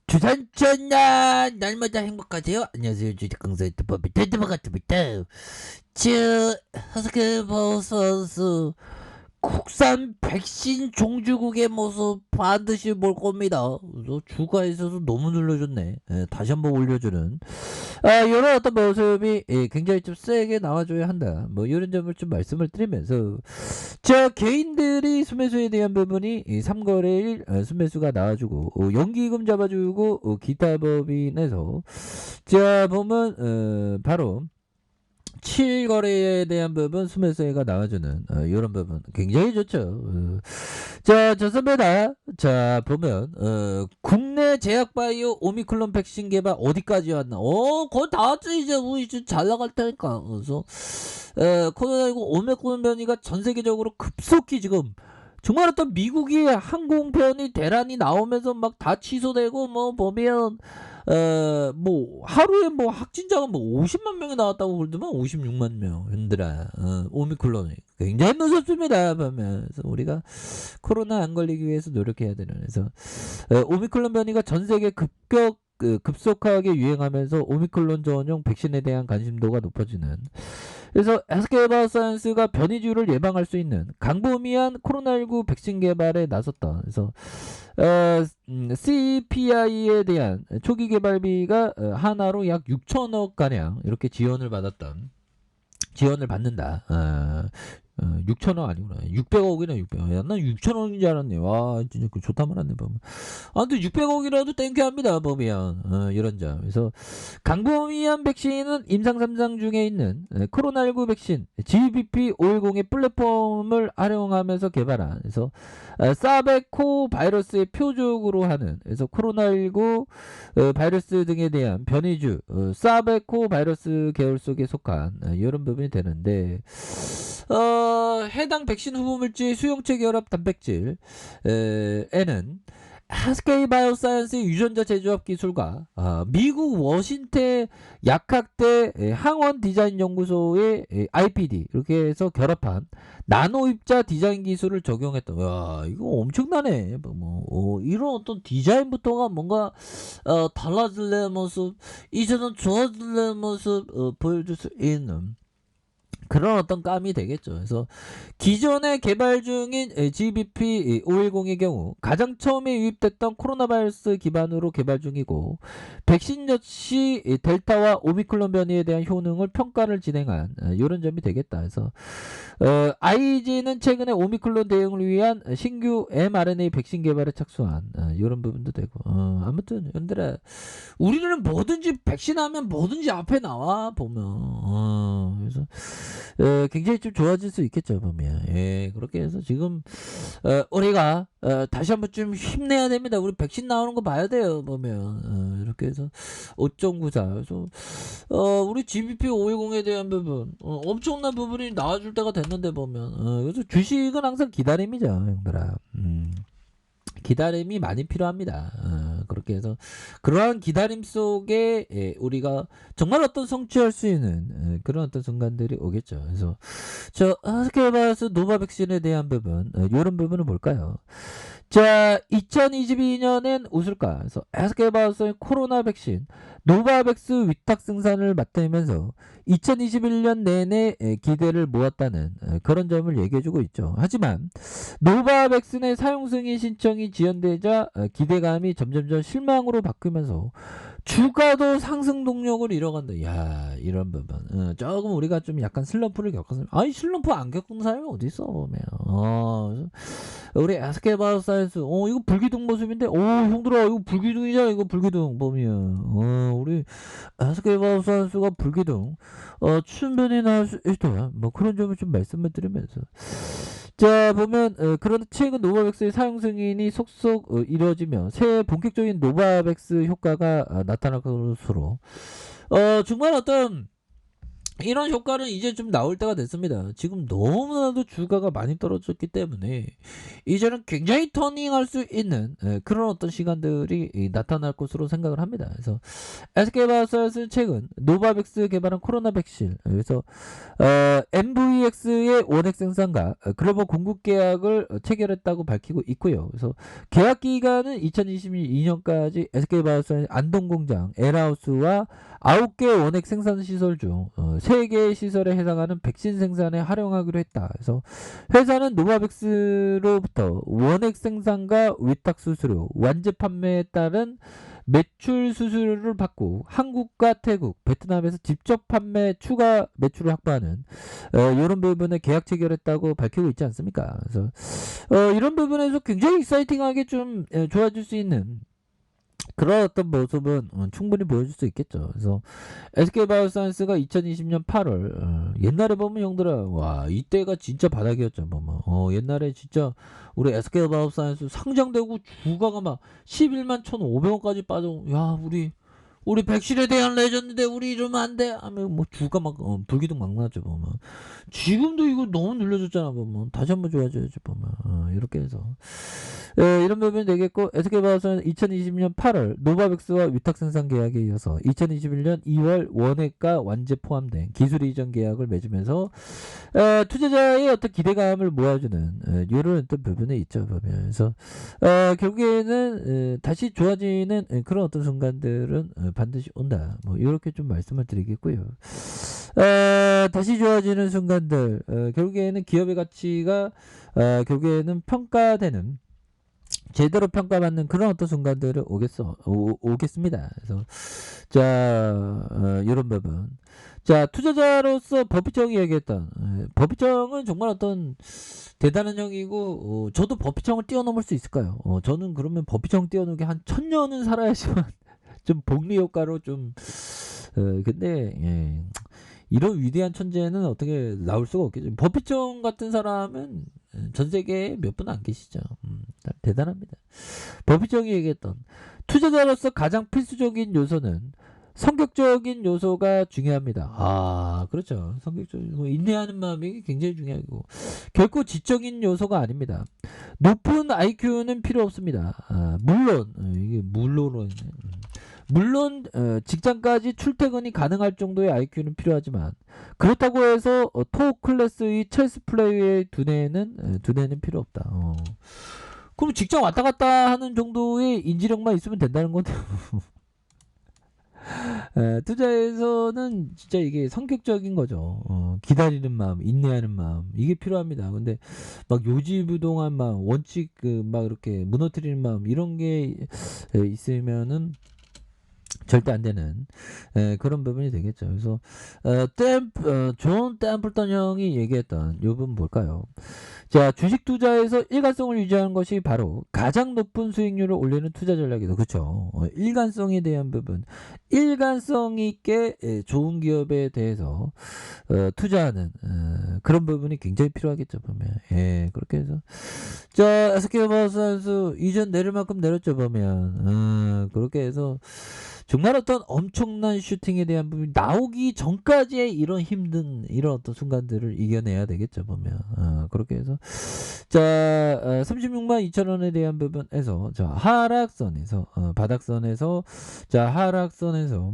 주산전날 날마다 행복하세요. 안녕하세요. 주식 강사 유튜버 밑에 같습니다. 저 허스크버 선수 국산 백신 종주국의 모습 반드시 볼 겁니다. 그래서 주가에서도 너무 눌러줬네. 다시 한번 올려주는 이런 어떤 모습이 굉장히 좀 세게 나와줘야 한다. 뭐 이런 점을 좀 말씀을 드리면서 자 개인들이 수매수에 대한 부분이 3거래일 수매수가 나와주고 연기금 잡아주고 기타 법인에서 자 보면 바로 7거래에 대한 부분 수매수가 나와주는 이런 부분 굉장히 좋죠. 자 좋습니다. 자 보면 국내 제약바이오 오미크론 백신 개발 어디까지 왔나? 거의 다 왔지. 이제 우리 이제 잘 나갈 테니까. 그래서 코로나19 오미크론 변이가 전 세계적으로 급속히 지금 정말 어떤 미국이 항공편이 대란이 나오면서 막 다 취소되고 뭐 보면 뭐 하루에 뭐 확진자가 뭐 50만 명이 나왔다고 그러더만 56만 명 현들아 오미크론이 굉장히 무섭습니다. 보면 그래서 우리가 코로나 안 걸리기 위해서 노력해야 되는 그래서 오미크론 변이가 전 세계 급속하게 유행하면서 오미크론 전용 백신에 대한 관심도가 높아지는 그래서 SK 바이오사이언스가 변이주를 예방할 수 있는 광범위한 코로나19 백신 개발에 나섰다. 그래서 CPI에 대한 초기 개발비가 하나로 약 6천억 가량 이렇게 지원을 받는다. 6천억 아니구나. 600억이나 600억. 야, 난 6천억인 줄 알았네. 와, 진짜 좋다 말았네, 보면. 아무튼 600억이라도 땡큐합니다, 보면. 이런 점. 그래서, 강범위한 백신은 임상 3상 중에 있는 코로나19 백신 GBP510의 플랫폼을 활용하면서 개발한, 그래서, 사베코 바이러스의 표적으로 하는, 그래서 코로나19 바이러스 등에 대한 변이주, 사베코 바이러스 계열 속에 속한 이런 부분이 되는데, 해당 백신 후보물질 수용체 결합 단백질 에는 SK 바이오사이언스의 유전자 제조합 기술과 미국 워싱턴 약학대 항원 디자인 연구소의 IPD 이렇게 해서 결합한 나노 입자 디자인 기술을 적용했다. 야, 이거 엄청나네. 이런 어떤 디자인부터가 뭔가 달라질래 모습, 이제는 좋아질래 모습 보여줄 수 있는 그런 어떤 감이 되겠죠. 그래서 기존에 개발 중인 GBP510의 경우 가장 처음에 유입됐던 코로나 바이러스 기반으로 개발 중이고 백신 역시 델타와 오미크론 변이에 대한 효능을 평가를 진행한 이런 점이 되겠다. 그래서 IG는 최근에 오미크론 대응을 위한 신규 mRNA 백신 개발에 착수한 이런 부분도 되고 아무튼 연들아 우리는 뭐든지 백신하면 뭐든지 앞에 나와 보면 그래서 굉장히 좀 좋아질 수 있겠죠 보면 그렇게 해서 지금 우리가 다시 한번 좀 힘내야 됩니다. 우리 백신 나오는 거 봐야 돼요 보면 이렇게 해서 5.94 그래서 우리 GBP510에 대한 부분 엄청난 부분이 나와줄 때가 됐는데 보면 그래서 주식은 항상 기다림이죠 형들아. 기다림이 많이 필요합니다. 그렇게 해서 그러한 기다림 속에 우리가 정말 어떤 성취할 수 있는 그런 어떤 순간들이 오겠죠. 그래서 저 스케바스 노바 백신에 대한 부분 이런 부분은 뭘까요? 자 2022년엔 웃을까? 그래서 SK바이오의 코로나 백신 노바백스 위탁 생산을 맡으면서 2021년 내내 기대를 모았다는 그런 점을 얘기해주고 있죠. 하지만 노바백슨의 사용 승인 신청이 지연되자 기대감이 점점점 실망으로 바뀌면서 주가도 상승 동력을 잃어간다. 야 이런 부분 조금 우리가 좀 약간 슬럼프를 겪었습니다. 아니 슬럼프 안 겪은 사람이 어디 있어 보면 우리 SK바이오사이언스 이거 불기둥 모습인데 형들아 이거 불기둥이잖아. 이거 불기둥 보면 우리 SK바이오사이언스가 불기둥 충분히 나올 수 있다. 뭐 그런 점을 좀 말씀을 드리면서 자 보면 그런 최근 노바백스의 사용 승인이 속속 이루어지며 새해 본격적인 노바백스 효과가 나타날 것으로 정말 어떤 이런 효과는 이제 좀 나올 때가 됐습니다. 지금 너무나도 주가가 많이 떨어졌기 때문에 이제는 굉장히 터닝할 수 있는 그런 어떤 시간들이 나타날 것으로 생각을 합니다. 그래서 SK바이오사이언스는 최근 노바백스 개발한 코로나 백신, 그래서 MVX의 원액 생산과 글로벌 공급 계약을 체결했다고 밝히고 있고요. 그래서 계약 기간은 2022년까지 SK바이오사이언스 안동공장, 엘하우스와 9개 원액 생산 시설 중 3개의 시설에 해당하는 백신 생산에 활용하기로 했다. 그래서 회사는 노바백스로부터 원액 생산과 위탁 수수료, 완제 판매에 따른 매출 수수료를 받고 한국과 태국, 베트남에서 직접 판매 추가 매출을 확보하는 이런 부분에 계약 체결했다고 밝히고 있지 않습니까? 그래서 이런 부분에서 굉장히 익사이팅하게 좀 좋아질 수 있는 그런 어떤 모습은 충분히 보여줄 수 있겠죠. 그래서 SK바이오사이언스가 2020년 8월 옛날에 보면 형들아 와 이때가 진짜 바닥이었죠. 보면 옛날에 진짜 우리 SK바이오사이언스 상장되고 주가가 막 11만 1,500원까지 빠져. 야 우리 백신에 대한 레전드인데 우리 이러면 안 돼 하면 뭐 주가 막 불기둥 막 나죠. 보면 지금도 이거 너무 눌려줬잖아. 보면 다시 한번 좋아져야지. 보면 이렇게 해서 이런 부분이 되겠고, SK바이오사는 2020년 8월 노바백스와 위탁 생산 계약에 이어서 2021년 2월 원액과 완제 포함된 기술 이전 계약을 맺으면서 투자자의 어떤 기대감을 모아주는 이런 어떤 부분이 있죠. 보면서 결국에는 다시 좋아지는 그런 어떤 순간들은 반드시 온다. 뭐 이렇게 좀 말씀을 드리겠고요. 다시 좋아지는 순간들 결국에는 기업의 가치가 결국에는 평가되는 제대로 평가받는 그런 어떤 순간들을 오겠습니다. 그래서 자 이런 부분. 자 투자자로서 법비정이 얘기했던 법비정은 정말 어떤 대단한 형이고 저도 법비정을 뛰어넘을 수 있을까요? 저는 그러면 법비정 뛰어넘게 한 1000년은 살아야지만 좀 복리 효과로 좀 근데 이런 위대한 천재는 어떻게 나올 수가 없겠죠. 버피청 같은 사람은 전 세계에 몇 분 안 계시죠. 대단합니다. 버피청이 얘기했던 투자자로서 가장 필수적인 요소는 성격적인 요소가 중요합니다. 아, 그렇죠. 성격적인 인내하는 마음이 굉장히 중요하고 결코 지적인 요소가 아닙니다. 높은 IQ는 필요 없습니다. 물론 이게 물론 직장까지 출퇴근이 가능할 정도의 IQ는 필요하지만 그렇다고 해서 토 클래스의 체스 플레이의 두뇌는 필요 없다. 그럼 직장 왔다 갔다 하는 정도의 인지력만 있으면 된다는 건데 투자에서는 진짜 이게 성격적인 거죠. 기다리는 마음, 인내하는 마음 이게 필요합니다. 근데 막 요지부동한 마음, 원칙 막 이렇게 무너뜨리는 마음 이런 게 있으면은 절대 안 되는 그런 부분이 되겠죠. 그래서 존 템플턴 형이 얘기했던 이 부분 뭘까요? 자, 주식 투자에서 일관성을 유지하는 것이 바로 가장 높은 수익률을 올리는 투자 전략이다. 그렇죠? 일관성에 대한 부분, 일관성 있게 좋은 기업에 대해서 투자하는 그런 부분이 굉장히 필요하겠죠. 보면 그렇게 해서 자 SK바이오사이언스 이전 내릴 만큼 내렸죠. 보면 그렇게 해서 정말 어떤 엄청난 슈팅에 대한 부분이 나오기 전까지의 이런 힘든 이런 어떤 순간들을 이겨내야 되겠죠. 보면 그렇게 해서 자 36만 2천원에 대한 부분에서 자 하락선에서 바닥선에서 자 하락선에서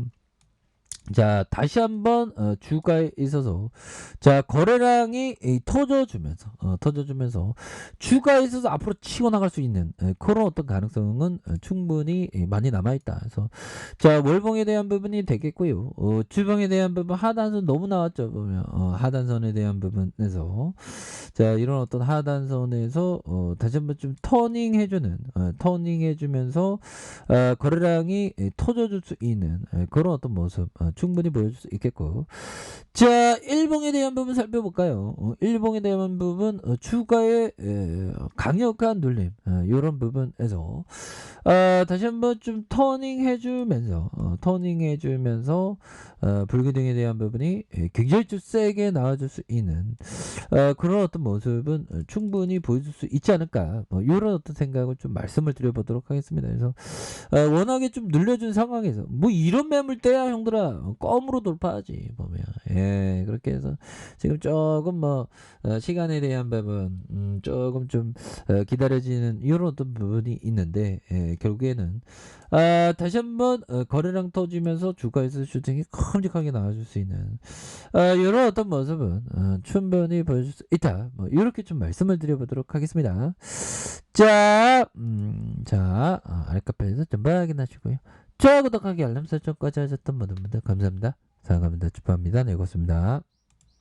자 다시 한번 주가에 있어서 자 거래량이 터져주면서 주가에 있어서 앞으로 치고 나갈 수 있는 그런 어떤 가능성은 충분히 많이 남아있다. 그래서 자 월봉에 대한 부분이 되겠고요. 주봉에 대한 부분 하단선 너무 나왔죠. 보면 하단선에 대한 부분에서 자 이런 어떤 하단선에서 다시 한번 좀 터닝해주면서 거래량이 터져줄 수 있는 그런 어떤 모습 충분히 보여줄 수 있겠고 자 일봉에 대한 부분 살펴볼까요? 일봉에 대한 부분 주가의 강력한 눌림 이런 부분에서 다시 한번 좀 터닝 해주면서 터닝해 주면서 불균등에 대한 부분이 굉장히 좀 세게 나와줄 수 있는 그런 어떤 모습은 충분히 보여줄 수 있지 않을까, 뭐 요런 어떤 생각을 좀 말씀을 드려보도록 하겠습니다. 그래서 워낙에 좀 늘려준 상황에서 뭐 이런 매물대야 형들아 껌으로 돌파하지 보면. 예, 그렇게 해서 지금 조금 뭐 시간에 대한 부분 조금 좀 기다려지는 이런 어떤 부분이 있는데, 결국에는 다시 한번 거래량 터지면서 주가에서 슈팅이 큼직하게 나와줄 수 있는 이런 어떤 모습은 충분히 보여줄 수 있다, 뭐 이렇게 좀 말씀을 드려보도록 하겠습니다. 자, 알카페에서 좀 확인하시고요. 좋아요, 구독하기, 알람 설정까지 하셨던 모든 분들 감사합니다. 사랑합니다. 축하합니다. 네, 고맙습니다.